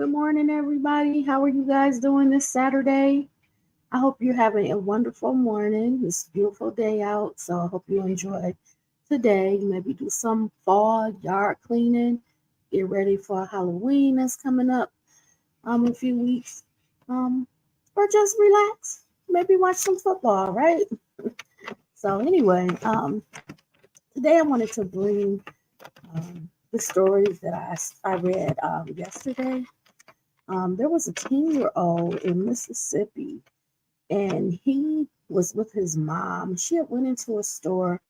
Good morning, everybody. How are you guys doing this Saturday? I hope you're having a wonderful morning. It's a beautiful day out, so I hope you enjoy today. Maybe do some fall yard cleaning. Get ready for Halloween that's coming up in a few weeks. Um, or just relax. Maybe watch some football, right? So anyway, today I wanted to bring the stories that I read yesterday. There was a 10-year-old in Mississippi, and he was with his mom. She had went into a store,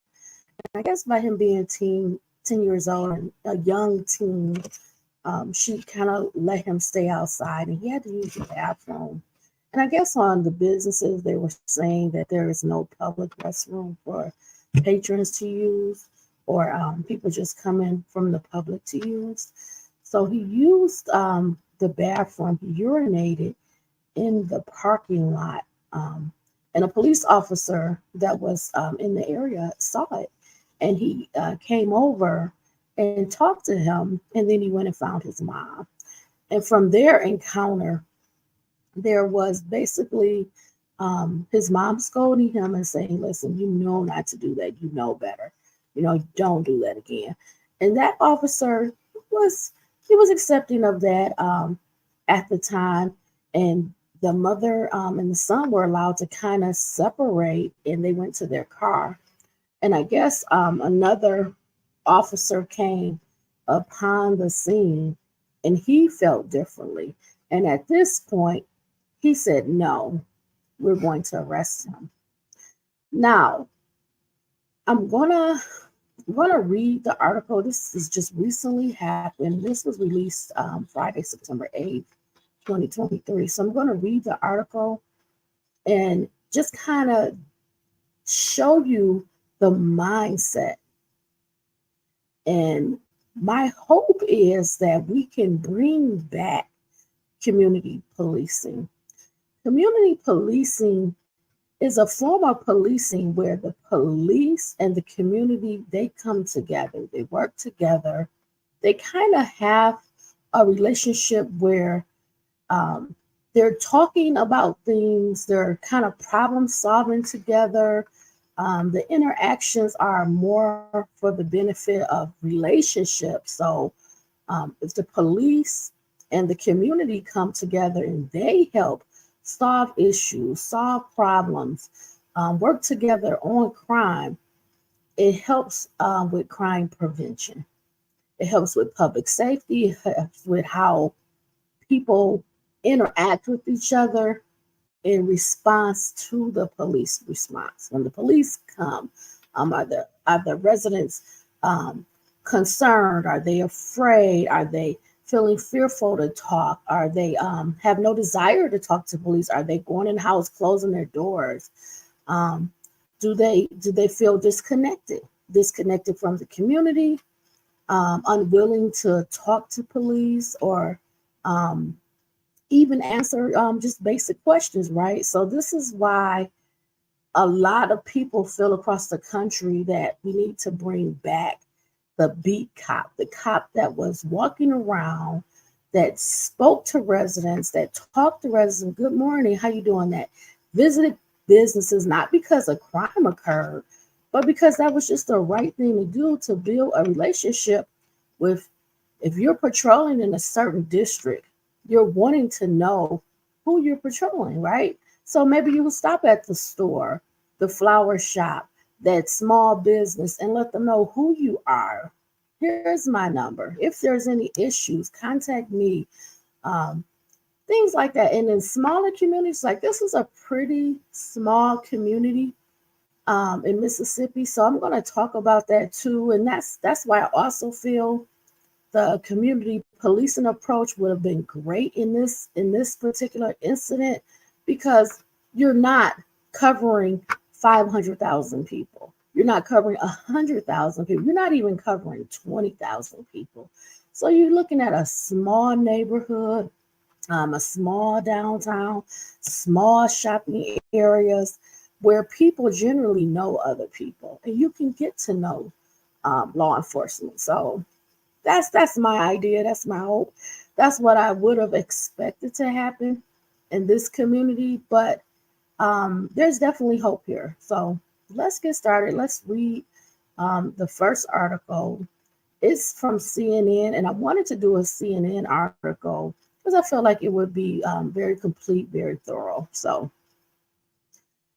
and I guess by him being 10 years old and a young teen, she kind of let him stay outside, and he had to use the bathroom. And I guess on the businesses, they were saying that there is no public restroom for patrons to use, or people just coming from the public to use. So he used the bathroom, he urinated in the parking lot. Um, and a police officer that was in the area saw it. And he came over and talked to him. And then he went and found his mom. And from their encounter, there was basically his mom scolding him and saying, listen, you know not to do that. You know better. Don't do that again. And that officer was, he was accepting of that at the time. And the mother and the son were allowed to kind of separate, and they went to their car. And I guess another officer came upon the scene, and he felt differently. And at this point, he said, no, we're going to arrest him. Now, I'm gonna read the article. This is just recently happened. This was released Friday, September 8th, 2023. So I'm gonna read the article and just kind of show you the mindset. And my hope is that we can bring back community policing. Community policing is a form of policing where the police and the community, they come together, they work together, they kind of have a relationship where um, they're talking about things, they're kind of problem solving together. The interactions are more for the benefit of relationships. So if the police and the community come together and they help solve issues, solve problems, work together on crime, it helps with crime prevention. It helps with public safety. It helps with how people interact with each other in response to the police response. When the police come, are the residents concerned? Are they afraid? Are they feeling fearful to talk? Are they have no desire to talk to police? Are they going in the house, closing their doors? Um, do they feel disconnected from the community, unwilling to talk to police, or um, even answer just basic questions, right? So this is why a lot of people feel across the country that we need to bring back the beat cop, the cop that was walking around, that spoke to residents, that talked to residents, good morning, how you doing, that visited businesses, not because a crime occurred, but because that was just the right thing to do to build a relationship with. If you're patrolling in a certain district, you're wanting to know who you're patrolling, right? So maybe you will stop at the store, the flower shop, that small business, and let them know who you are. Here's my number. If there's any issues, contact me. Um, Things like that. And in smaller communities, like this is a pretty small community in Mississippi. So I'm going to talk about that too. And that's why I also feel the community policing approach would have been great in this particular incident, because you're not covering 500,000 people. You're not covering 100,000 people. You're not even covering 20,000 people. So you're looking at a small neighborhood, a small downtown, small shopping areas where people generally know other people, and you can get to know law enforcement. So that's my idea. That's my hope. That's what I would have expected to happen in this community, but there's definitely hope here. So let's get started. Let's read the first article. It's from CNN, and I wanted to do a CNN article because I feel like it would be very complete, very thorough. So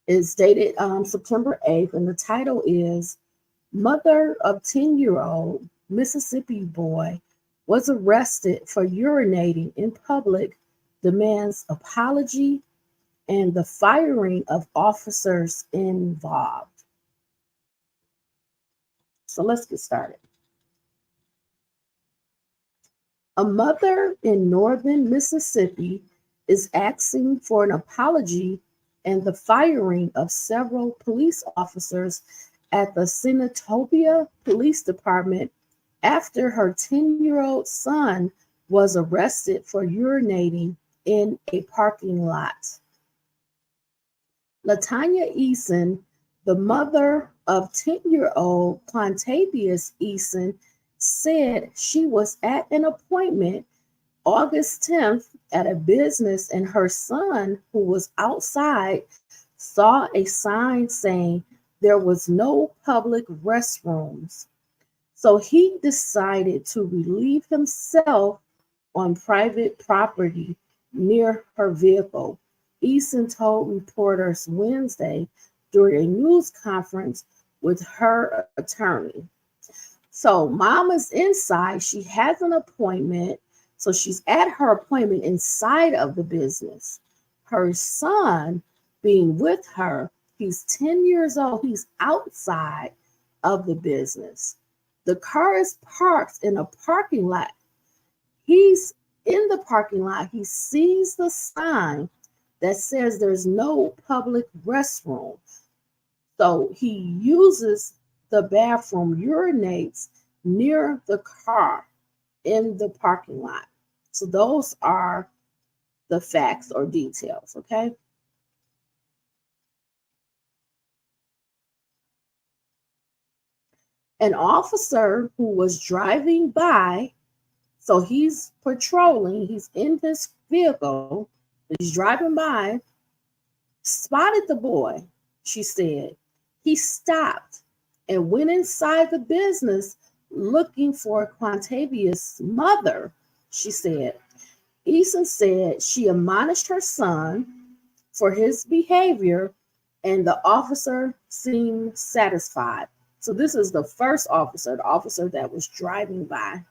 it's dated September 8th, and the title is Mother of 10-year-old Mississippi boy was arrested for urinating in public, demands apology, and the firing of officers involved. So let's get started. A mother in northern Mississippi is asking for an apology and the firing of several police officers at the Senatobia Police Department after her 10-year-old son was arrested for urinating in a parking lot. Latanya Eason, the mother of 10-year-old Quantavious Eason, said she was at an appointment August 10th at a business and her son, who was outside, saw a sign saying there was no public restrooms. So he decided to relieve himself on private property near her vehicle. Eason told reporters Wednesday during a news conference with her attorney. So mom is inside. She has an appointment. So she's at her appointment inside of the business. Her son being with her, he's 10 years old. He's outside of the business. The car is parked in a parking lot. He's in the parking lot. He sees the sign that says there's no public restroom. So he uses the bathroom, urinates near the car in the parking lot. So those are the facts or details, okay? An officer who was driving by, so he's patrolling, he's in his vehicle, he's driving by, spotted the boy, she said. He stopped and went inside the business looking for Quantavious' mother, she said. Eason said she admonished her son for his behavior, and the officer seemed satisfied. So this is the first officer, the officer that was driving by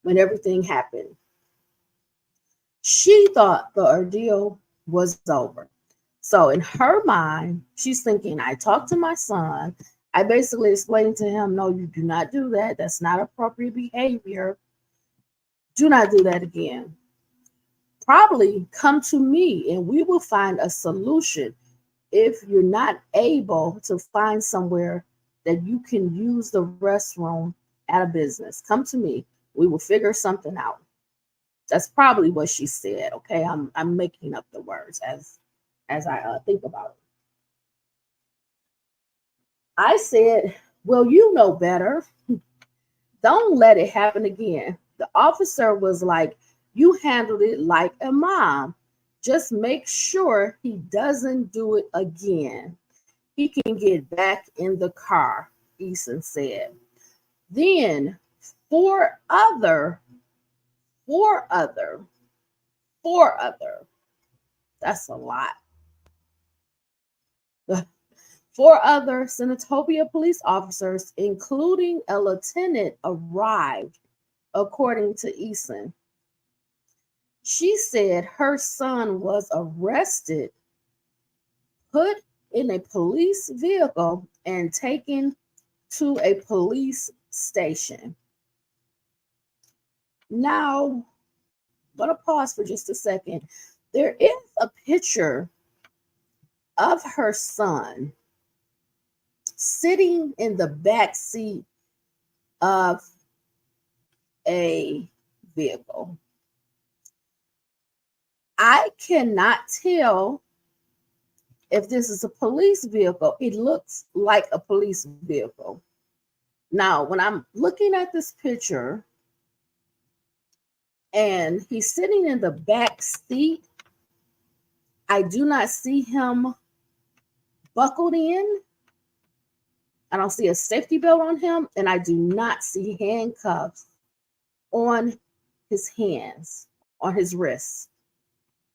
when everything happened. She thought the ordeal was over. So in her mind, she's thinking, I talked to my son. I basically explained to him, no, you do not do that. That's not appropriate behavior. Do not do that again. Probably come to me and we will find a solution. If you're not able to find somewhere that you can use the restroom at a business, come to me. We will figure something out. That's probably what she said. Okay, I'm making up the words as I think about it. I said, well, you know better. Don't let it happen again. The officer was like, you handled it like a mom. Just make sure he doesn't do it again. He can get back in the car, Eason said. Then four other, that's a lot. Four other Senatobia police officers, including a lieutenant, arrived, according to Eason. She said her son was arrested, put in a police vehicle, and taken to a police station. Now, I'm going to pause for just a second. There is a picture of her son sitting in the back seat of a vehicle. I cannot tell if this is a police vehicle. It looks like a police vehicle. Now, when I'm looking at this picture, and he's sitting in the back seat. I do not see him buckled in. I don't see a safety belt on him, and I do not see handcuffs on his hands, on his wrists.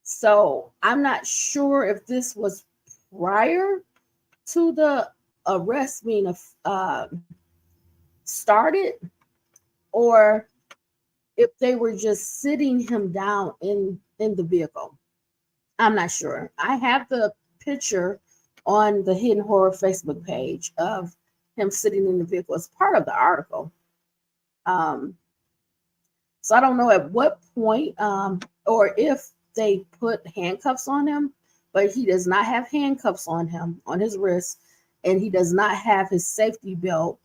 So I'm not sure if this was prior to the arrest being started, or if they were just sitting him down in the vehicle. I'm not sure. I have the picture on the Hidden Horror Facebook page of him sitting in the vehicle as part of the article. So I don't know at what point or if they put handcuffs on him, but he does not have handcuffs on him on his wrist, and he does not have his safety belt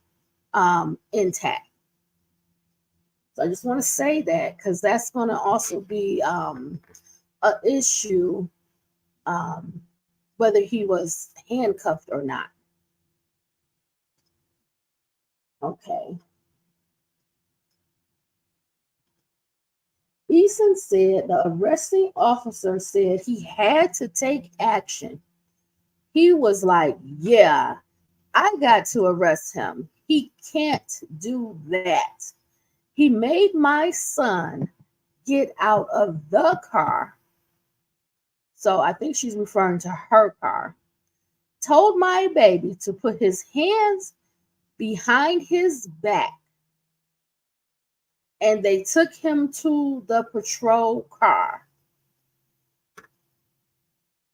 intact. So I just want to say that, because that's going to also be an issue, whether he was handcuffed or not. Okay. Eason said the arresting officer said he had to take action. He was like, yeah, I got to arrest him. He can't do that. He made my son get out of the car. So I think she's referring to her car. Told my baby to put his hands behind his back. And they took him to the patrol car.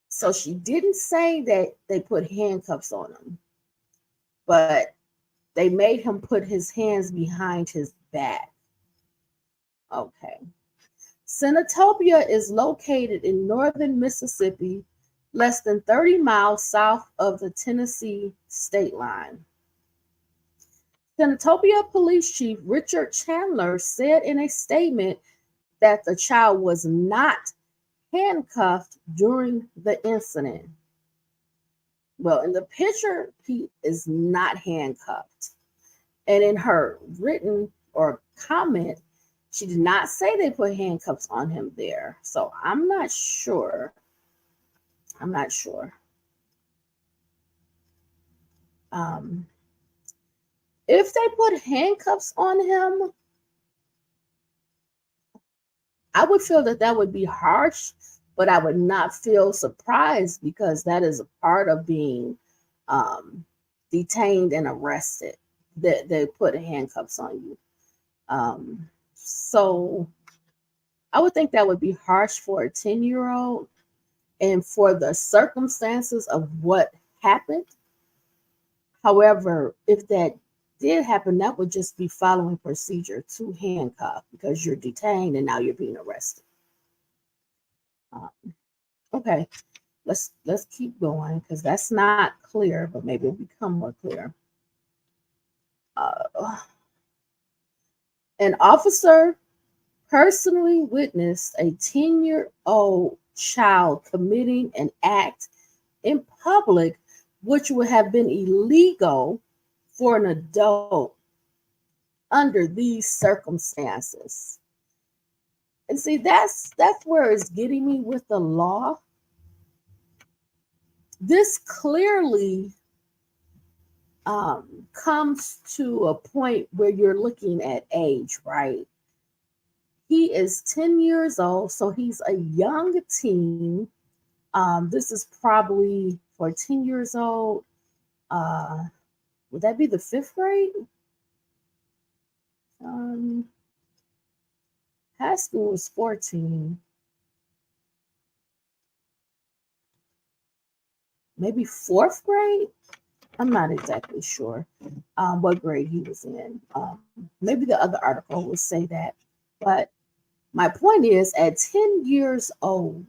So she didn't say that they put handcuffs on him, but they made him put his hands behind his back. Okay. Senatobia is located in northern Mississippi, less than 30 miles south of the Tennessee state line. Senatobia Police Chief Richard Chandler said in a statement that the child was not handcuffed during the incident. Well, in the picture, he is not handcuffed. And in her written or comment, she did not say they put handcuffs on him there. So I'm not sure. If they put handcuffs on him, I would feel that would be harsh, but I would not feel surprised, because that is a part of being detained and arrested, that they put handcuffs on you. So I would think that would be harsh for a 10-year-old, and for the circumstances of what happened. However, if that did happen, that would just be following procedure to handcuff, because you're detained and now you're being arrested. Okay, let's keep going, because that's not clear, but maybe it'll become more clear. An officer personally witnessed a 10-year-old child committing an act in public which would have been illegal for an adult under these circumstances. And see, that's where it's getting me with the law. This clearly comes to a point where you're looking at age, right? He is 10 years old, so he's a young teen. This is probably for 10 years old. Would that be the 5th grade? High school is 14. Maybe 4th grade? I'm not exactly sure what grade he was in. Maybe the other article will say that. But my point is, at 10 years old,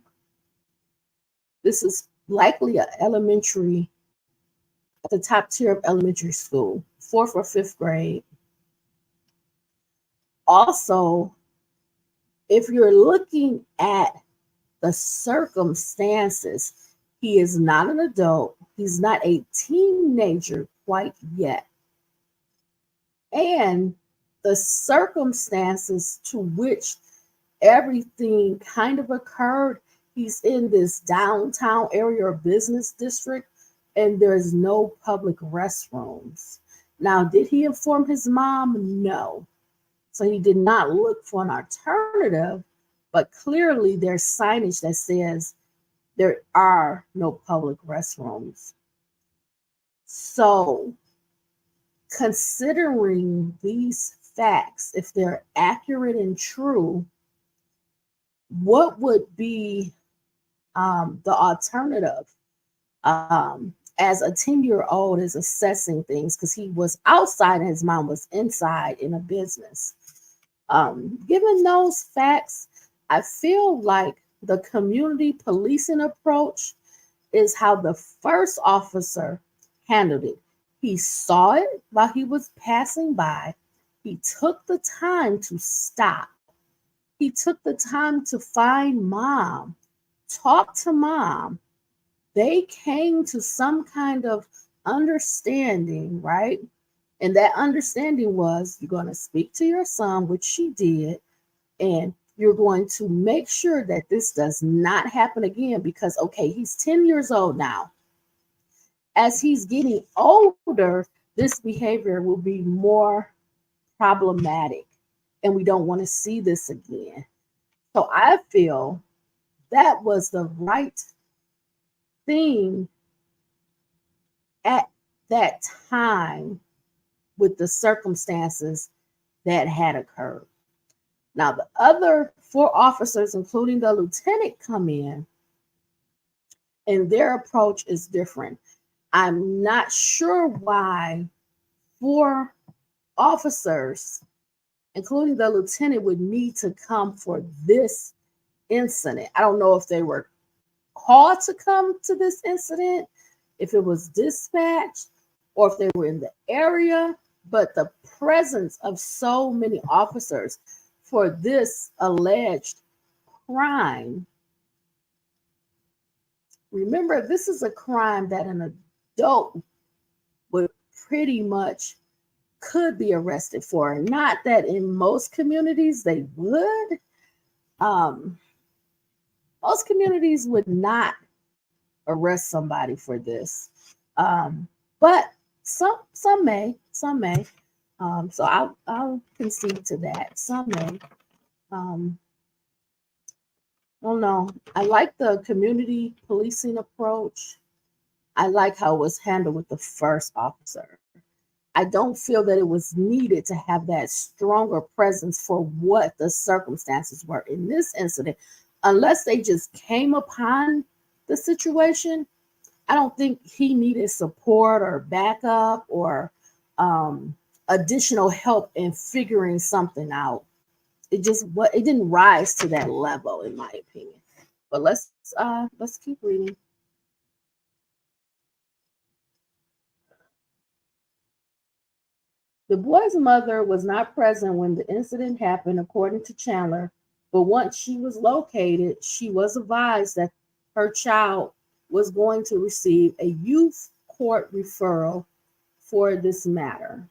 this is likely at the top tier of elementary school, 4th or 5th grade. Also, if you're looking at the circumstances, he is not an adult. He's not a teenager quite yet. And the circumstances to which everything kind of occurred. He's in this downtown area or business district, and there's no public restrooms. Now, did he inform his mom? No. So he did not look for an alternative, but clearly there's signage that says there are no public restrooms. So, considering these facts, if they're accurate and true, what would be the alternative? As a 10-year-old is assessing things because he was outside and his mom was inside in a business. Given those facts, I feel like the community policing approach is how the first officer handled it. He saw it while he was passing by. He took the time to stop. He took the time to find mom, talk to mom. They came to some kind of understanding, right? And that understanding was you're going to speak to your son, which she did, and you're going to make sure that this does not happen again because, okay, he's 10 years old now. As he's getting older, this behavior will be more problematic, and we don't want to see this again. So I feel that was the right thing at that time with the circumstances that had occurred. Now, the other four officers, including the lieutenant, come in, and their approach is different. I'm not sure why four officers, including the lieutenant, would need to come for this incident. I don't know if they were called to come to this incident, if it was dispatched, or if they were in the area, but the presence of so many officers for this alleged crime. Remember, this is a crime that an adult would pretty much could be arrested for. Not that in most communities they would. Most communities would not arrest somebody for this, but some may. So I'll concede to that. Some may. I don't know. I like the community policing approach. I like how it was handled with the first officer. I don't feel that it was needed to have that stronger presence for what the circumstances were in this incident, unless they just came upon the situation. I don't think he needed support or backup or additional help in figuring something out. It didn't rise to that level, in my opinion. But let's keep reading. The boy's mother was not present when the incident happened, according to Chandler, but once she was located, she was advised that her child was going to receive a youth court referral for this matter.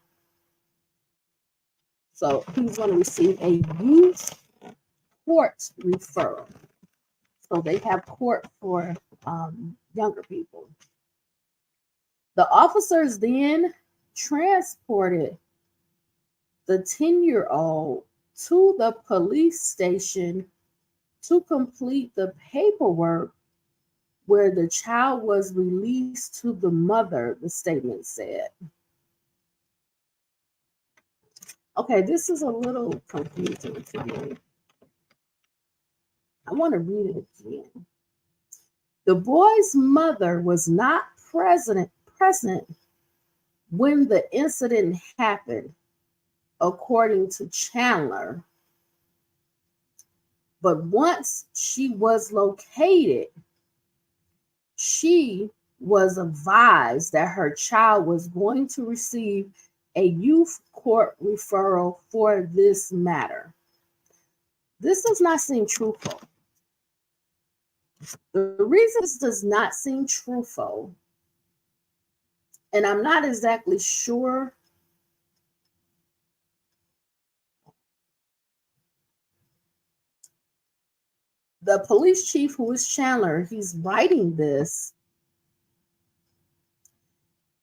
So he's going to receive a youth court referral. So they have court for younger people. The officers then transported the 10-year-old to the police station to complete the paperwork where the child was released to the mother, the statement said. Okay, this is a little confusing to me. I want to read it again. The boy's mother was not present when the incident happened, according to Chandler. But once she was located, she was advised that her child was going to receive a youth court referral for this matter. This does not seem truthful. The reason this does not seem truthful, and I'm not exactly sure The police chief, who is Chandler, he's writing this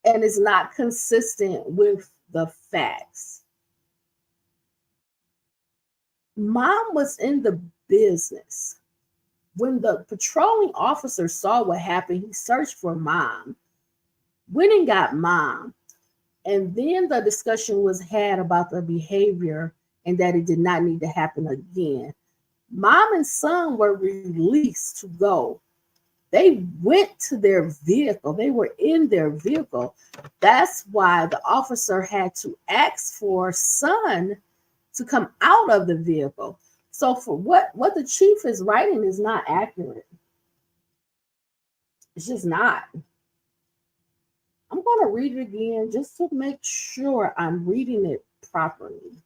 and is not consistent with the facts. Mom was in the business. When the patrolling officer saw what happened, he searched for mom, went and got mom. And then the discussion was had about the behavior and that it did not need to happen again. Mom and son were released to go. They went to their vehicle. They were in their vehicle. That's why the officer had to ask for son to come out of the vehicle. So for what the chief is writing is not accurate. It's just not. I'm going to read it again just to make sure I'm reading it properly.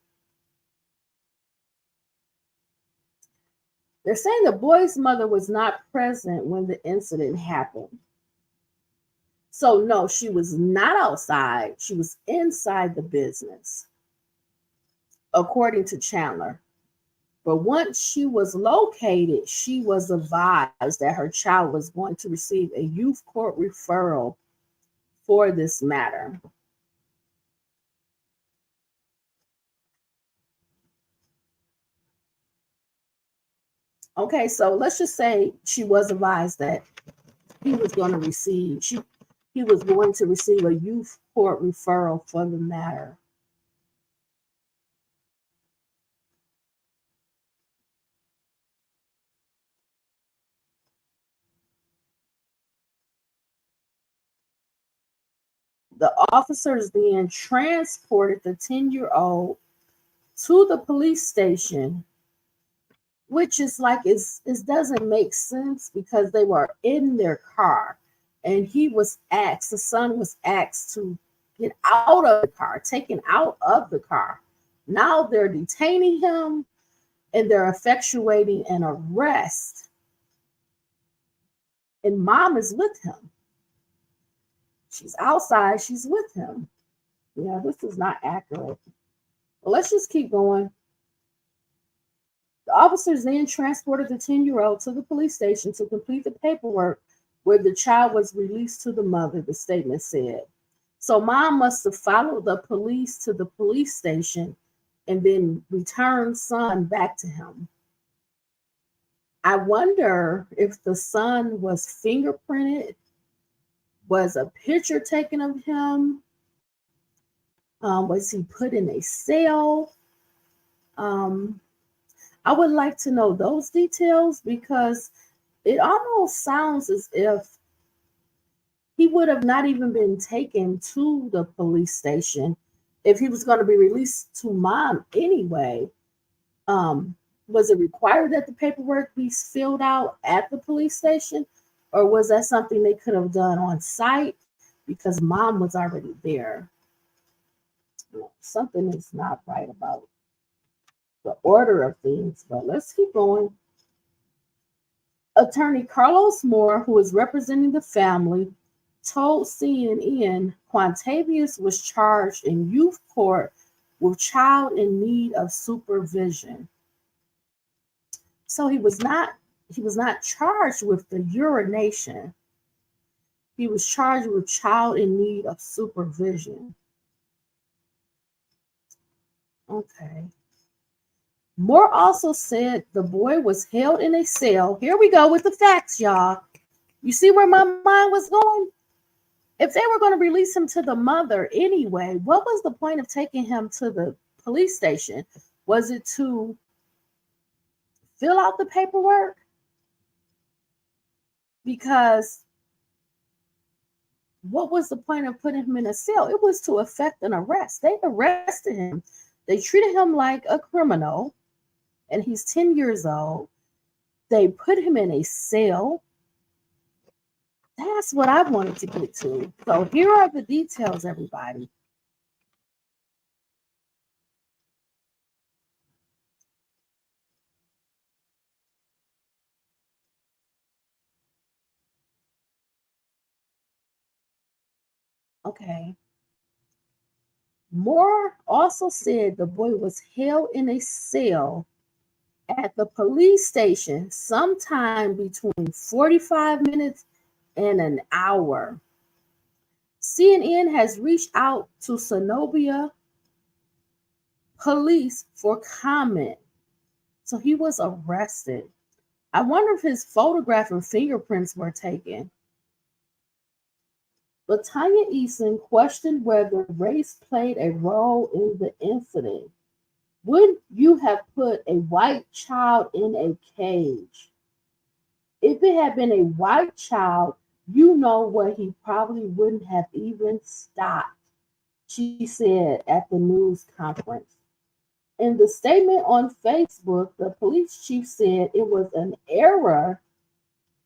They're saying the boy's mother was not present when the incident happened. So, no, she was not outside. She was inside the business, according to Chandler. But once she was located, she was advised that her child was going to receive a youth court referral for this matter. Okay, so let's just say she was advised that he was going to receive he was going to receive a youth court referral for the matter. The officers then transported the 10-year-old to the police station, which is like it doesn't make sense because they were in their car and the son was asked to get out of the car, taken out of the car. Now they're detaining him and they're effectuating an arrest, and mom is with him. She's outside, she's with him. Yeah, this is not accurate. But let's just keep going. The officers then transported the 10-year-old to the police station to complete the paperwork where the child was released to the mother, the statement said. So mom must have followed the police to the police station and then returned son back to him. I wonder if the son was fingerprinted, was a picture taken of him, was he put in a cell? Um, I would like to know those details because it almost sounds as if he would have not even been taken to the police station if he was going to be released to mom anyway. Um, was it required that the paperwork be filled out at the police station, or was that something they could have done on site because mom was already there? Something is not right about the order of things, but let's keep going. Attorney Carlos Moore, who is representing the family, told CNN Quantavius was charged in youth court with child in need of supervision. So he was not charged with the urination. He was charged with child in need of supervision. Okay. Moore also said the boy was held in a cell. Here we go with the facts, y'all. You see where my mind was going? If they were going to release him to the mother anyway, what was the point of taking him to the police station? Was it to fill out the paperwork? Because what was the point of putting him in a cell? It was to effect an arrest. They arrested him. They treated him like a criminal, and he's 10 years old. They put him in a cell. That's what I wanted to get to. So here are the details, everybody. Okay. Moore also said the boy was held in a cell at the police station sometime between 45 minutes and an hour. CNN has reached out to Senatobia police for comment. So he was arrested. I wonder if his photograph and fingerprints were taken. But Tanya Eason questioned whether race played a role in the incident. Would you have put a white child in a cage? If it had been a white child, you know what, he probably wouldn't have even stopped, she said at the news conference. In the statement on Facebook, the police chief said it was an error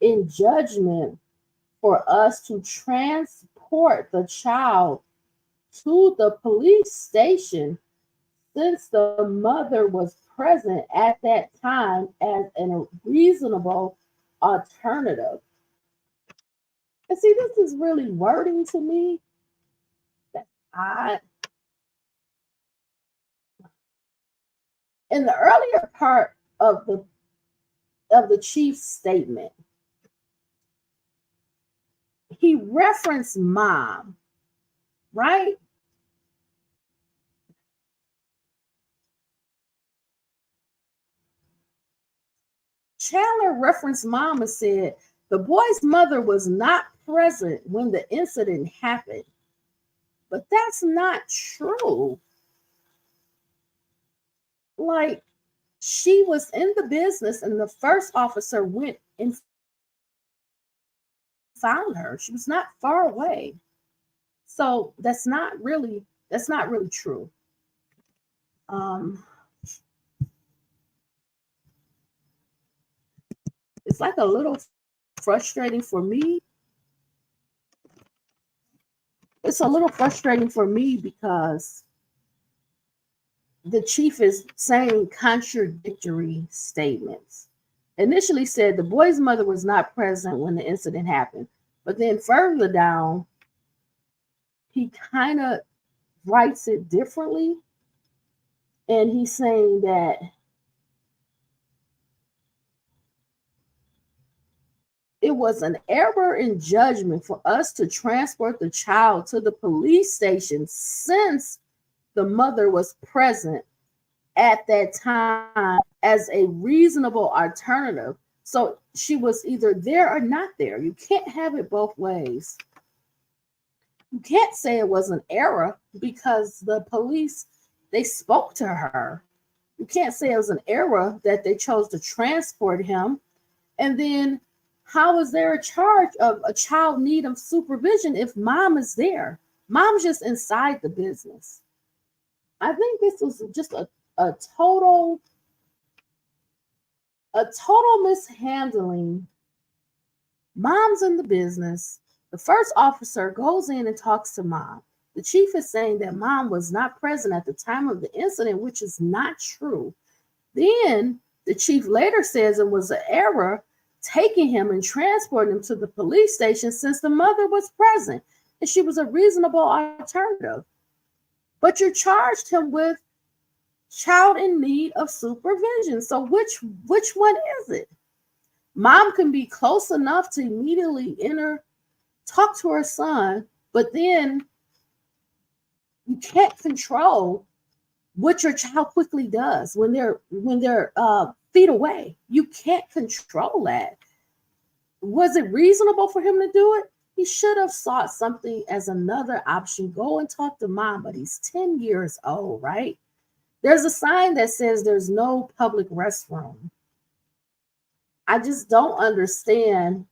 in judgment for us to transport the child to the police station since the mother was present at that time as a reasonable alternative. And see, this is really wording to me that's odd. In the earlier part of the chief's statement, he referenced mom, right? Chandler referenced mom and said the boy's mother was not present when the incident happened. But that's not true. Like, she was in the business and the first officer went and found her. She was not far away. So that's not really true. Um, it's like a little frustrating for me. It's a little frustrating for me because the chief is saying contradictory statements. Initially said the boy's mother was not present when the incident happened, but then further down, he kind of writes it differently. And he's saying that it was an error in judgment for us to transport the child to the police station since the mother was present at that time as a reasonable alternative. So she was either there or not there. You can't have it both ways. You can't say it was an error because the police, they spoke to her. You can't say it was an error that they chose to transport him. And then how is there a charge of a child need of supervision if mom is there? Mom's just inside the business. I think this was just a total mishandling. Mom's in the business. The first officer goes in and talks to mom. The chief is saying that mom was not present at the time of the incident, which is not true. Then the chief later says it was an error taking him and transporting him to the police station since the mother was present and she was a reasonable alternative. But you charged him with child in need of supervision. So which one is it? Mom can be close enough to immediately talk to her son, but then you can't control what your child quickly does when they're feet away. You can't control that. Was it reasonable for him to do it? He should have sought something as another option. Go and talk to mom, but he's 10 years old, right? There's a sign that says there's no public restroom. I just don't understand.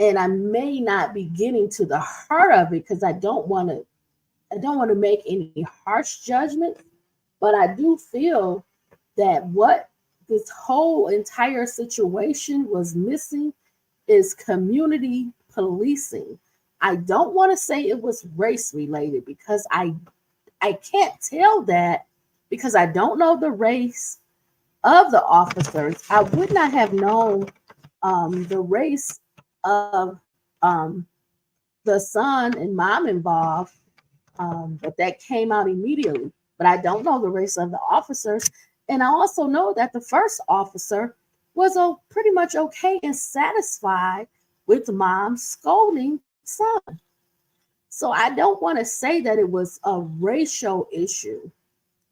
And I may not be getting to the heart of it because I don't want to make any harsh judgment, but I do feel that what this whole entire situation was missing is community policing. I don't want to say it was race related because I can't tell that because I don't know the race of the officers. I would not have known the race of the son and mom involved, but that came out immediately. But I don't know the race of the officers. And I also know that the first officer was pretty much okay and satisfied with mom scolding son. So I don't want to say that it was a racial issue.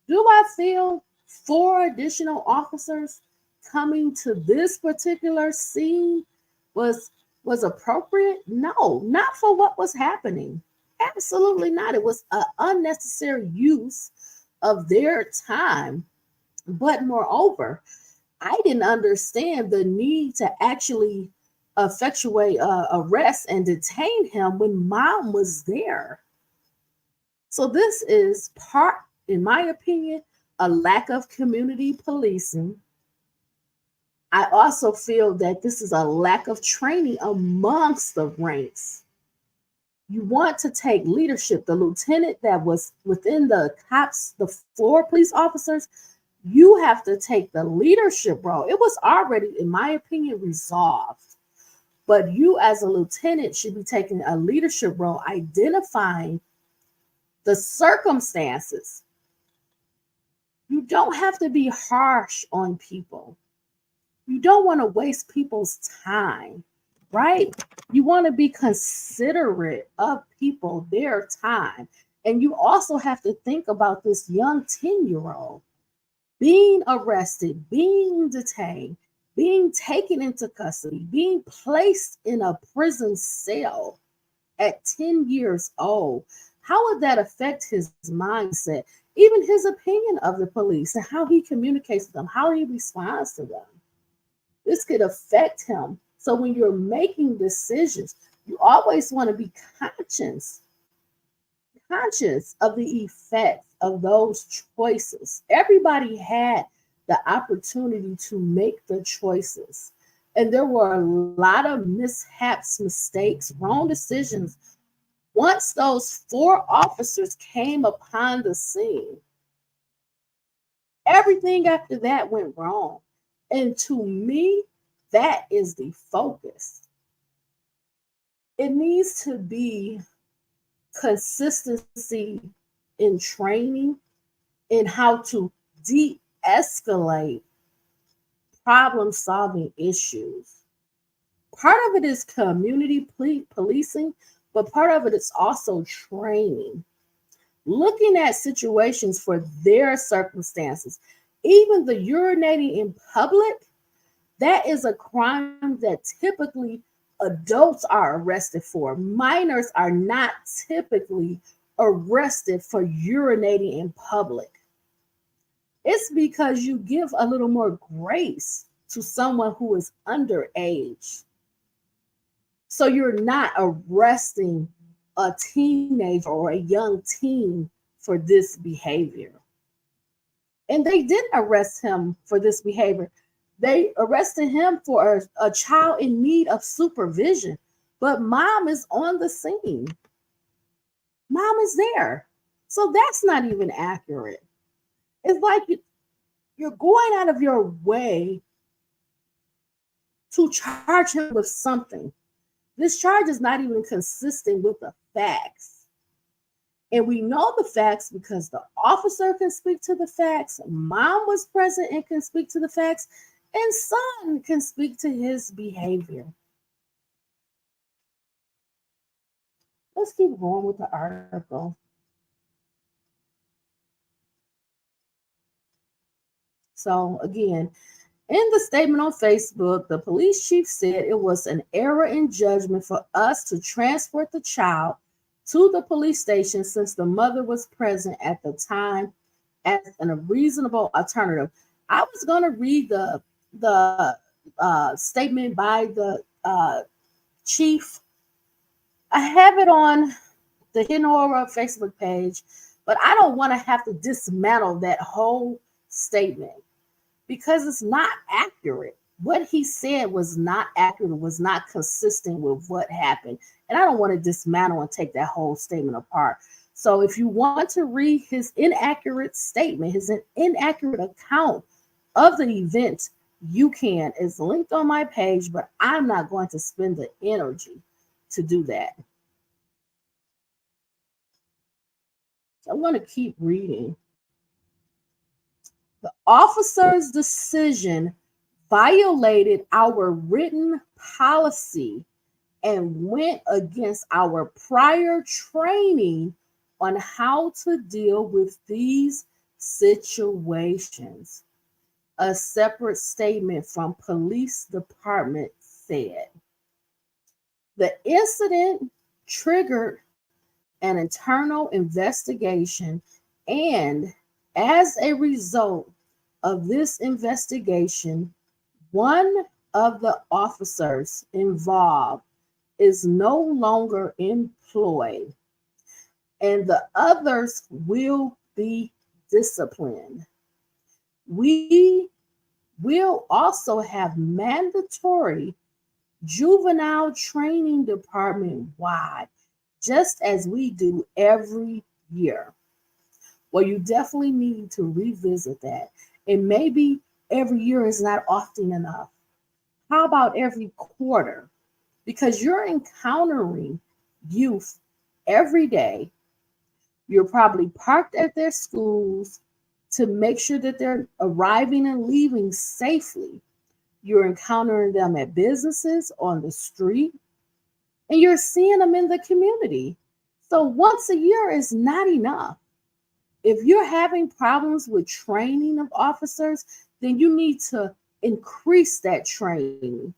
Do I feel four additional officers coming to this particular scene was was appropriate? No, not for what was happening. Absolutely not. It was an unnecessary use of their time. But moreover, I didn't understand the need to actually effectuate arrest and detain him when mom was there. So this is part, in my opinion, a lack of community policing. I also feel that this is a lack of training amongst the ranks. You want to take leadership. The lieutenant that was within the cops, the floor police officers, you have to take the leadership role. It was already, in my opinion, resolved. But you, as a lieutenant, should be taking a leadership role, identifying the circumstances. You don't have to be harsh on people. You don't want to waste people's time, right? You want to be considerate of people, their time. And you also have to think about this young 10-year-old being arrested, being detained, being taken into custody, being placed in a prison cell at 10 years old. How would that affect his mindset, even his opinion of the police and how he communicates with them, how he responds to them? This could affect him. So when you're making decisions, you always want to be conscious of the effects of those choices. Everybody had the opportunity to make the choices. And there were a lot of mishaps, mistakes, wrong decisions once those four officers came upon the scene. Everything after that went wrong. And to me, that is the focus. It needs to be consistency in training in how to de escalate problem solving issues. Part of it is community policing, but part of it is also training, looking at situations for their circumstances. Even the urinating in public, that is a crime that typically adults are arrested for. Minors are not typically arrested for urinating in public. It's because you give a little more grace to someone who is underage. So you're not arresting a teenager or a young teen for this behavior. And they didn't arrest him for this behavior. They arrested him for a child in need of supervision. But mom is on the scene. Mom is there. So that's not even accurate. It's like you're going out of your way to charge him with something. This charge is not even consistent with the facts. And we know the facts because the officer can speak to the facts, mom was present and can speak to the facts, and son can speak to his behavior. Let's keep going with the article. So, again, in the statement on Facebook, the police chief said it was an error in judgment for us to transport the child to the police station since the mother was present at the time as a reasonable alternative. I was going to read the statement by the chief. I have it on the Hidden Aura Facebook page, but I don't want to have to dismantle that whole statement because it's not accurate. What he said was not accurate, was not consistent with what happened. And I don't want to dismantle and take that whole statement apart. So if you want to read his inaccurate statement, his inaccurate account of the event, you can. It's linked on my page, but I'm not going to spend the energy to do that. So I'm going to keep reading. The officer's decision violated our written policy and went against our prior training on how to deal with these situations. A separate statement from police department said the incident triggered an internal investigation, and as a result of this investigation, one of the officers involved is no longer employed, and the others will be disciplined. We will also have mandatory juvenile training department wide, just as we do every year. Well, you definitely need to revisit that. And maybe every year is not often enough. How about every quarter? Because you're encountering youth every day. You're probably parked at their schools to make sure that they're arriving and leaving safely. You're encountering them at businesses, on the street, and you're seeing them in the community. So once a year is not enough. If you're having problems with training of officers, then you need to increase that training,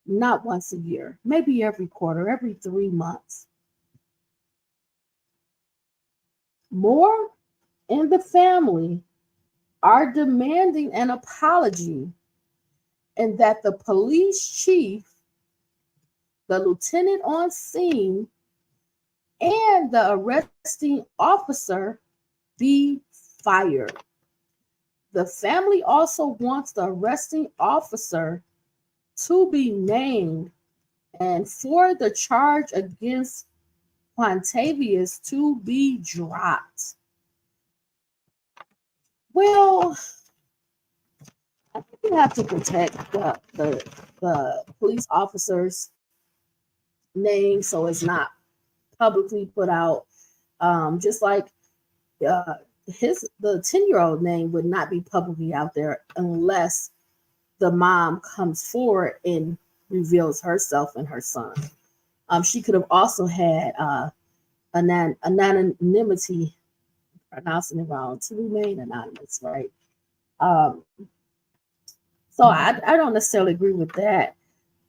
not once a year, maybe every quarter, every 3 months. More in the family are demanding an apology, and that the police chief, the lieutenant on scene, and the arresting officer be fired. The family also wants the arresting officer to be named and for the charge against Quantavius to be dropped. Well, I think you have to protect the police officer's name so it's not publicly put out. Just like uh, the 10-year-old name would not be publicly out there unless the mom comes forward and reveals herself and her son. She could have also had anonymity, pronouncing it wrong, to remain anonymous, right? Um, so I don't necessarily agree with that.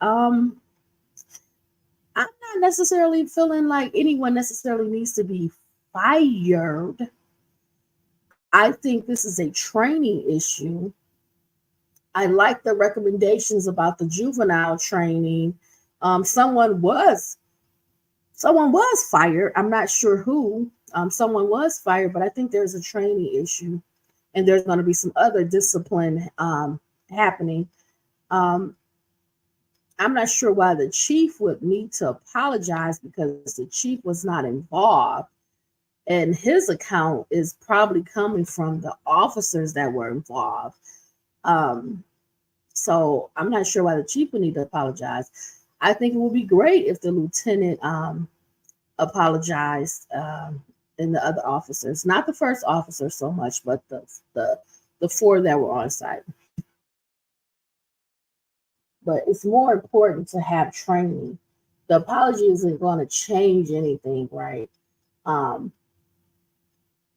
Um, I'm not necessarily feeling like anyone necessarily needs to be fired. I think this is a training issue. I like the recommendations about the juvenile training. Someone was fired. I'm not sure who. Someone was fired, but I think there's a training issue, and there's going to be some other discipline happening. Um, I'm not sure why the chief would need to apologize because the chief was not involved, and his account is probably coming from the officers that were involved. Um, so I'm not sure why the chief would need to apologize. I think it would be great if the lieutenant apologized, and the other officers, not the first officer so much, but the four that were on site. But it's more important to have training. The apology isn't going to change anything, right? Um,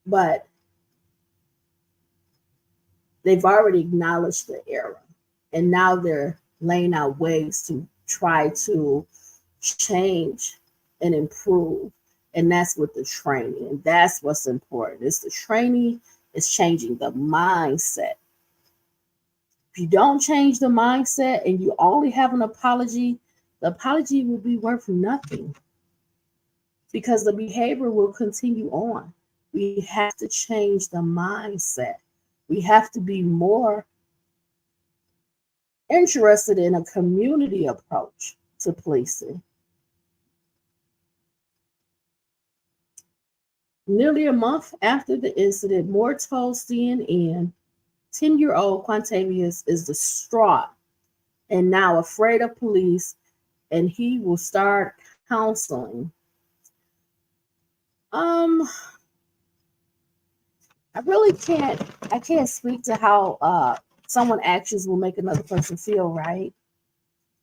but they've already acknowledged the error, and now they're laying out ways to try to change and improve. And that's with the training. And that's what's important. It's the training, it's changing the mindset. If you don't change the mindset and you only have an apology, the apology will be worth nothing because the behavior will continue on. We have to change the mindset. We have to be more interested in a community approach to policing. Nearly a month after the incident, Moore told CNN 10-year-old Quantavius is distraught and now afraid of police, and he will start counseling. I I can't speak to how someone actions will make another person feel, right?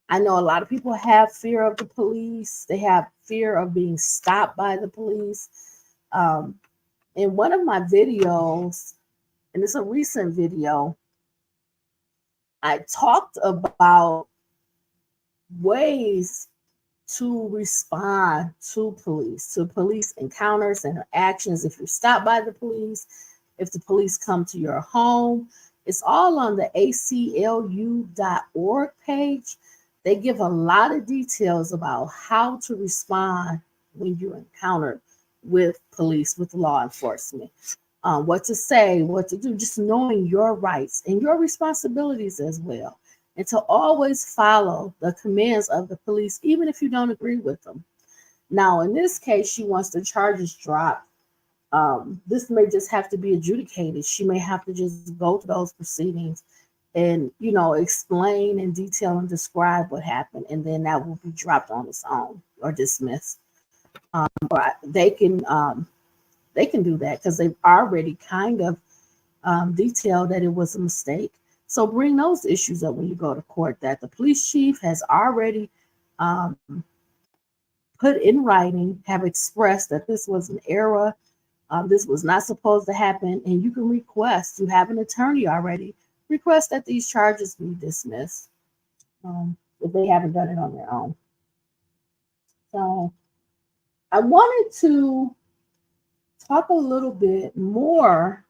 I know a lot of people have fear of the police. They have fear of being stopped by the police. Um, in one of my videos, and it's a recent video, I talked about ways to respond to police encounters and interactions. If you're stopped by the police, if the police come to your home, it's all on the aclu.org page. They give a lot of details about how to respond when you encounter with police, with law enforcement, what to say, what to do, just knowing your rights and your responsibilities as well. And to always follow the commands of the police, even if you don't agree with them. Now, in this case, she wants the charges dropped. This may just have to be adjudicated. She may have to just go through those proceedings and, explain in detail and describe what happened. And then that will be dropped on its own or dismissed. Or they can do that because they've already kind of detailed that it was a mistake. So bring those issues up when you go to court, that the police chief has already put in writing, have expressed that this was an error, this was not supposed to happen, and you can request, you have an attorney already, request that these charges be dismissed if they haven't done it on their own. So I wanted to talk a little bit more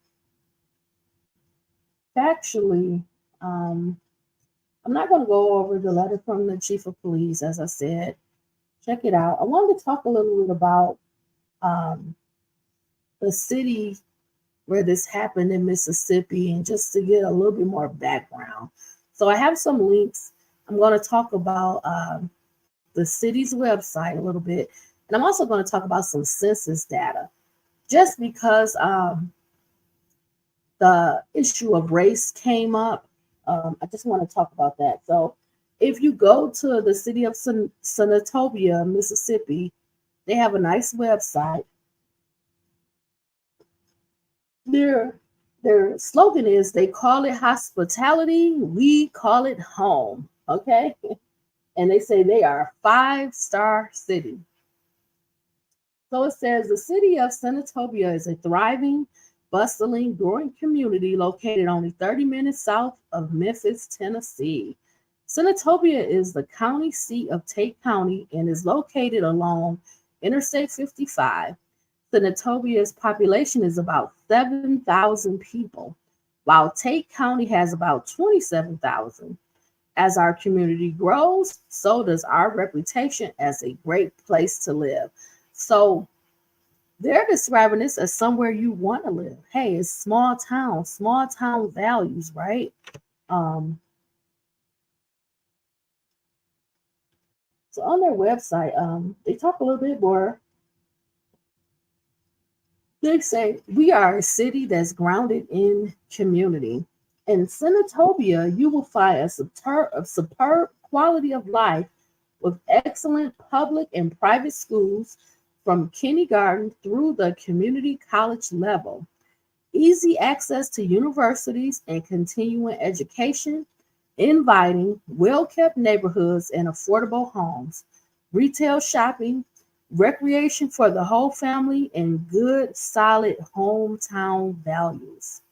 factually. I'm not going to go over the letter from the chief of police, as I said. Check it out. I wanted to talk a little bit about the city where this happened in Mississippi, and just to get a little bit more background. So I have some links. I'm going to talk about the city's website a little bit, and I'm also going to talk about some census data, just because the issue of race came up. I just want to talk about that. So if you go to the city of Senatobia, Mississippi, they have a nice website. Their slogan is, they call it hospitality, we call it home. Okay. And they say they are a 5-star city. So it says the city of Senatobia is a thriving, bustling, growing community located only 30 minutes south of Memphis, Tennessee. Senatobia is the county seat of Tate County and is located along Interstate 55. Senatobia's population is about 7,000 people, while Tate County has about 27,000. As our community grows, so does our reputation as a great place to live. So they're describing this as somewhere you want to live. Hey, it's small town values, right? So on their website, they talk a little bit more. They say, we are a city that's grounded in community. In Senatobia, you will find a superb quality of life with excellent public and private schools from kindergarten through the community college level, easy access to universities and continuing education, inviting, well-kept neighborhoods and affordable homes, retail shopping, recreation for the whole family, and good, solid hometown values.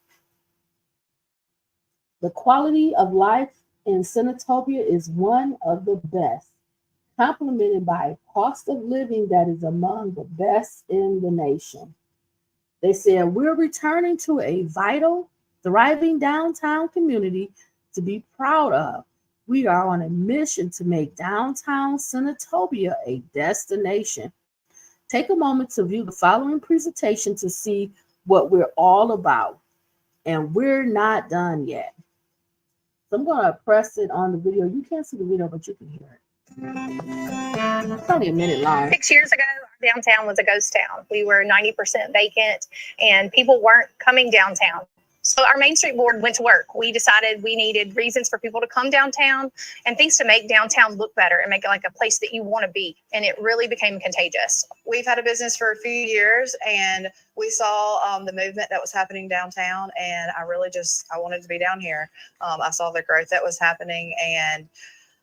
The quality of life in Senatobia is one of the best, complemented by a cost of living that is among the best in the nation. They said, we're returning to a vital, thriving downtown community to be proud of. We are on a mission to make downtown Senatobia a destination. Take a moment to view the following presentation to see what we're all about. And we're not done yet. So I'm going to press it on the video. You can't see the video, but you can hear it. It's only a minute long. 6 years ago, our downtown was a ghost town. We were 90% vacant, and people weren't coming downtown. So our Main Street Board went to work. We decided we needed reasons for people to come downtown and things to make downtown look better and make it like a place that you want to be. And it really became contagious. We've had a business for a few years, and we saw the movement that was happening downtown, and I wanted to be down here. I saw the growth that was happening, and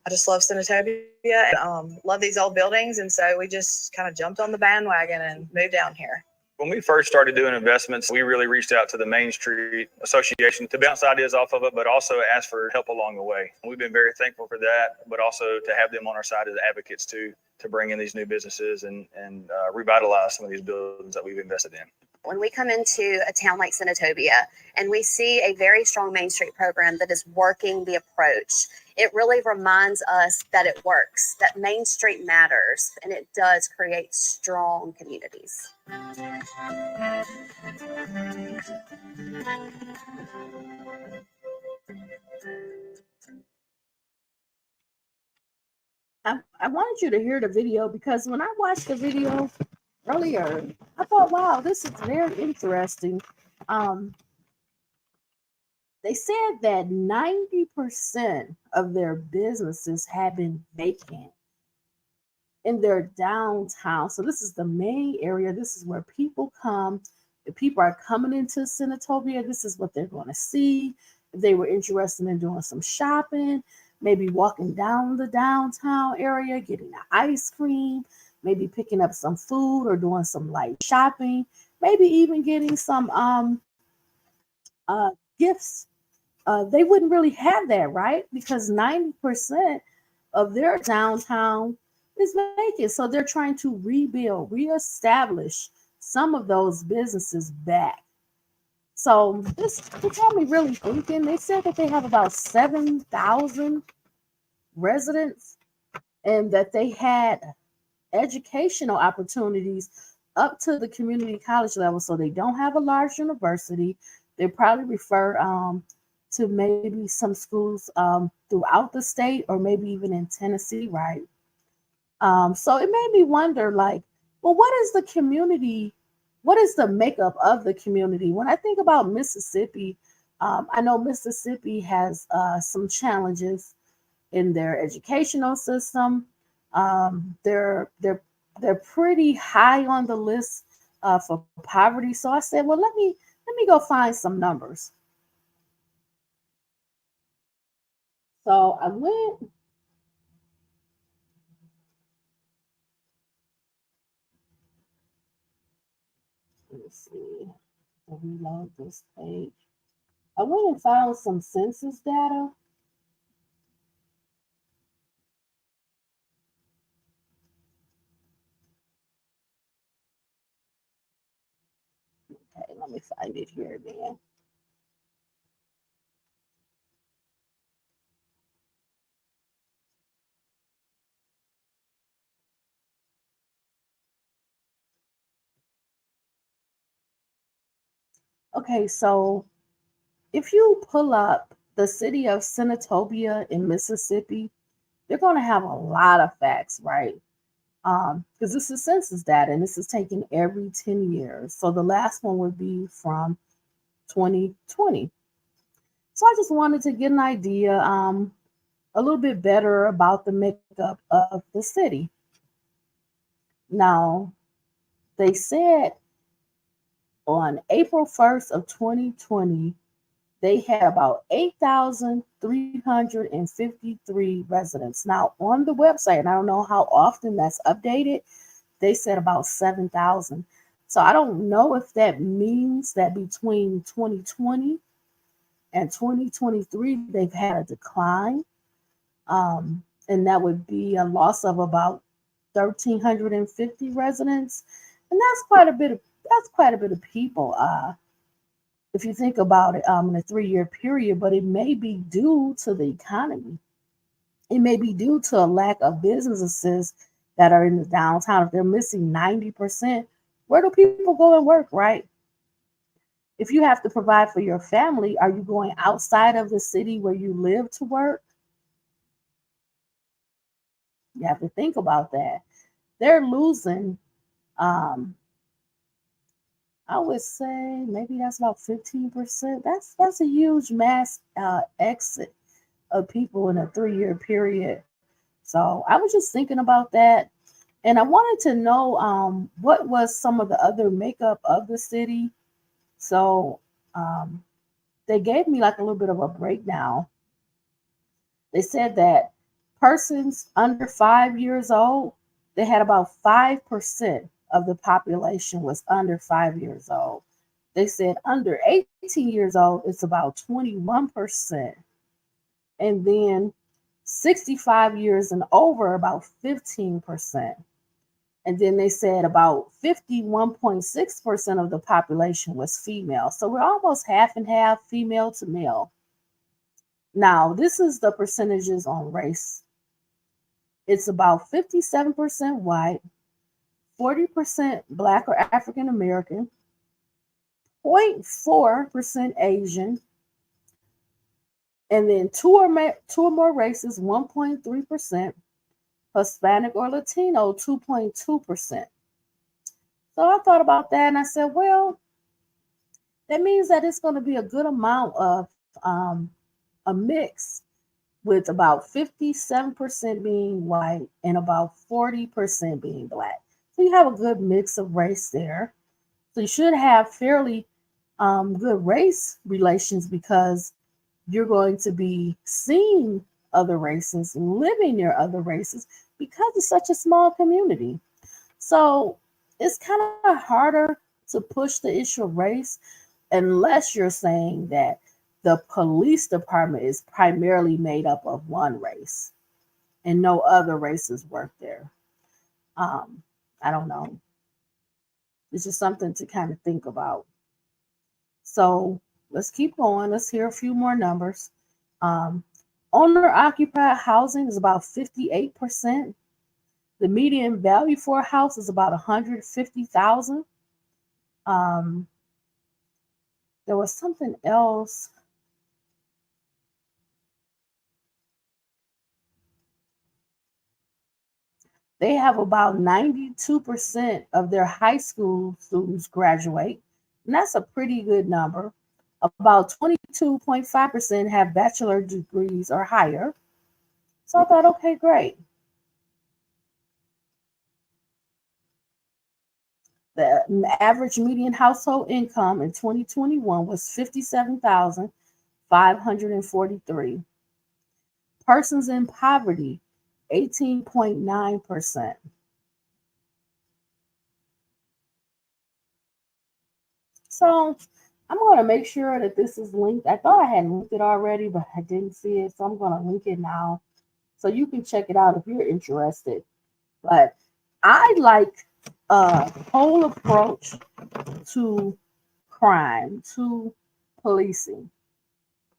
I just love Senatobia and love these old buildings. And so we just kind of jumped on the bandwagon and moved down here. When we first started doing investments, we really reached out to the Main Street Association to bounce ideas off of it, but also ask for help along the way. We've been very thankful for that, but also to have them on our side as advocates to bring in these new businesses and revitalize some of these buildings that we've invested in. When we come into a town like Senatobia and we see a very strong Main Street program that is working the approach, it really reminds us that it works, that Main Street matters, and it does create strong communities. I wanted you to hear the video because when I watched the video earlier, I thought, wow, this is very interesting. They said that 90% of their businesses have been vacant in their downtown. So this is the main area. This is where people come. If people are coming into Senatobia, this is what they're going to see. If they were interested in doing some shopping, maybe walking down the downtown area, getting an ice cream, maybe picking up some food or doing some light shopping, maybe even getting some gifts. They wouldn't really have that, right? Because 90% of their downtown is vacant. So they're trying to rebuild, reestablish some of those businesses back. So this got me really thinking. They said that they have about 7,000 residents and that they had educational opportunities up to the community college level. So they don't have a large university. They probably refer to maybe some schools throughout the state or maybe even in Tennessee, right? So it made me wonder, like, well, what is the community? What is the makeup of the community? When I think about Mississippi, I know Mississippi has some challenges in their educational system. They're pretty high on the list for poverty. So I said, well, let me go find some numbers. So I went. Let's see. I'll reload this page. I went and found some census data. Okay, let me find it here again. Okay, so if you pull up the city of Senatobia in Mississippi, they're going to have a lot of facts, right? Because this is census data and this is taken every 10 years. So the last one would be from 2020. So I just wanted to get an idea a little bit better about the makeup of the city. Now, they said on April 1st of 2020, they had about 8,353 residents. Now, on the website, and I don't know how often that's updated, they said about 7,000. So I don't know if that means that between 2020 and 2023, they've had a decline. And that would be a loss of about 1,350 residents. And that's quite a bit of people. If you think about it in a 3-year period, but it may be due to the economy. It may be due to a lack of businesses that are in the downtown. If they're missing 90%, where do people go and work, right? If you have to provide for your family, are you going outside of the city where you live to work? You have to think about that. They're losing I would say maybe that's about 15%. That's a huge mass exit of people in a 3-year period. So I was just thinking about that. And I wanted to know what was some of the other makeup of the city. So um, they gave me like a little bit of a breakdown. They said that persons under 5 years old, they had about 5% of the population was under 5 years old. They said under 18 years old, it's about 21%. And then 65 years and over, about 15%. And then they said about 51.6% of the population was female. So we're almost half and half female to male. Now, this is the percentages on race. It's about 57% white, 40% Black or African American, 0.4% Asian, and then two or more races, 1.3%, Hispanic or Latino, 2.2%. So I thought about that and I said, well, that means that it's going to be a good amount of a mix with about 57% being white and about 40% being Black. So you have a good mix of race there. So you should have fairly good race relations because you're going to be seeing other races, living near other races because it's such a small community. So it's kind of harder to push the issue of race unless you're saying that the police department is primarily made up of one race and no other races work there. Um, I don't know. It's just something to kind of think about. So let's keep going. Let's hear a few more numbers. Um, Owner occupied housing is about 58%. The median value for a house is about 150,000. Um, there was something else. They have about 92% of their high school students graduate, and that's a pretty good number. About 22.5% have bachelor degrees or higher. So I thought, okay, great. The average median household income in 2021 was 57,543. Persons in poverty, 18.9%. So I'm going to make sure that this is linked. I thought I had linked it already, but I didn't see it. So I'm going to link it now. So you can check it out if you're interested. But I like a whole approach to crime, to policing.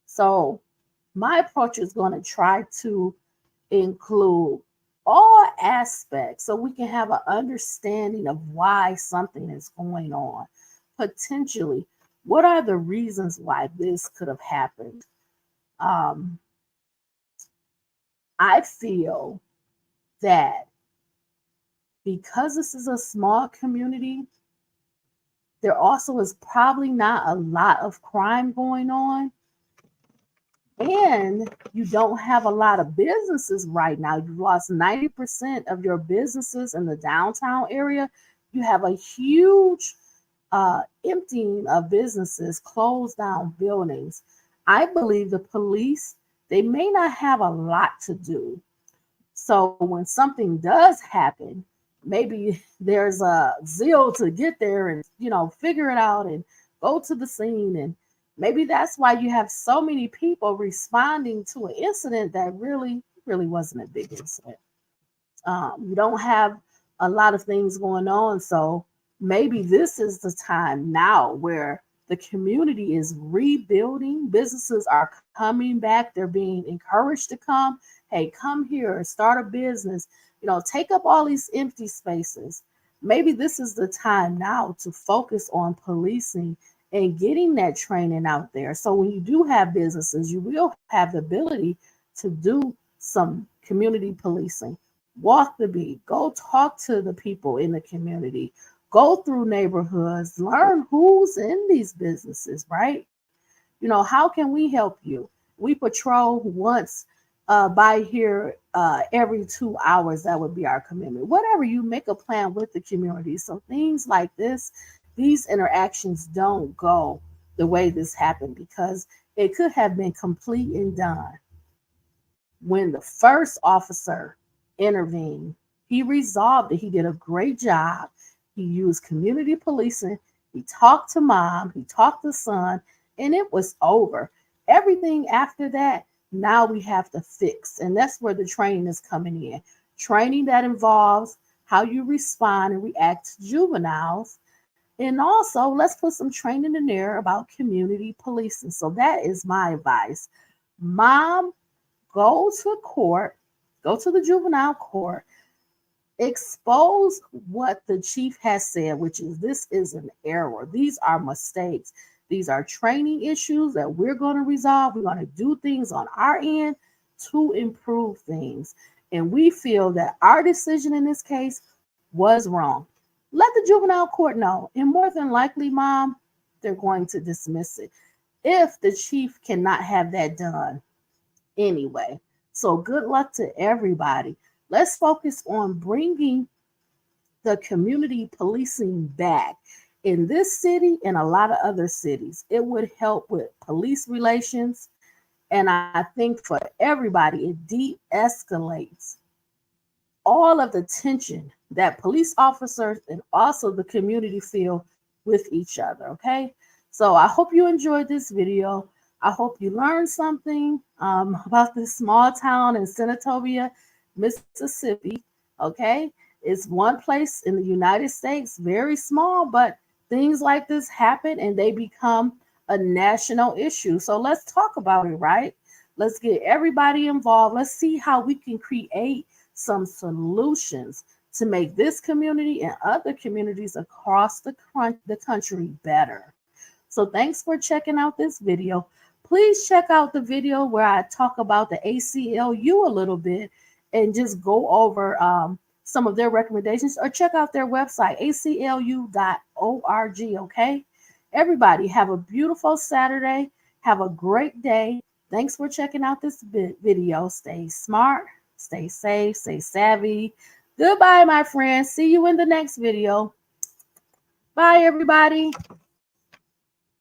So my approach is going to try to include all aspects so we can have an understanding of why something is going on. Potentially, what are the reasons why this could have happened? I feel that because this is a small community, there also is probably not a lot of crime going on. And you don't have a lot of businesses right now. You've lost 90% of your businesses in the downtown area. You have a huge emptying of businesses, closed down buildings. I believe the police, they may not have a lot to do. So when something does happen, maybe there's a zeal to get there and, figure it out and go to the scene. And maybe that's why you have so many people responding to an incident that really wasn't a big incident. You don't have a lot of things going on. So maybe this is the time now where the community is rebuilding. Businesses are coming back. They're being encouraged to come. Hey, come here, start a business, take up all these empty spaces. Maybe this is the time now to focus on policing and getting that training out there. So when you do have businesses, you will have the ability to do some community policing. Walk the beat, go talk to the people in the community, go through neighborhoods, learn who's in these businesses, right? You know, how can we help you? We patrol once by here every 2 hours. That would be our commitment. Whatever, you make a plan with the community. So things like this, these interactions don't go the way this happened, because it could have been complete and done when the first officer intervened. He resolved it. He did a great job. He used community policing. He talked to mom, he talked to son, and it was over. Everything after that, now we have to fix. And that's where the training is coming in. Training that involves how you respond and react to juveniles. And also, let's put some training in there about community policing. So that is my advice. Mom, go to court, go to the juvenile court, expose what the chief has said, which is this is an error. These are mistakes. These are training issues that we're going to resolve. We're going to do things on our end to improve things. And we feel that our decision in this case was wrong. Let the juvenile court know. And more than likely, mom, they're going to dismiss it if the chief cannot have that done anyway. So good luck to everybody. Let's focus on bringing the community policing back in this city and a lot of other cities. It would help with police relations. And I think for everybody, it de-escalates all of the tension that police officers and also the community feel with each other, okay? So I hope you enjoyed this video. I hope you learned something about this small town in Senatobia, Mississippi, okay? It's one place in the United States, very small, but things like this happen and they become a national issue. So let's talk about it, right? Let's get everybody involved. Let's see how we can create some solutions to make this community and other communities across the country better. So thanks for checking out this video. Please check out the video where I talk about the ACLU a little bit and just go over some of their recommendations, or check out their website, aclu.org, okay? Everybody, have a beautiful Saturday. Have a great day. Thanks for checking out this video. Stay smart, stay safe, stay savvy. Goodbye, my friends. See you in the next video. Bye, everybody.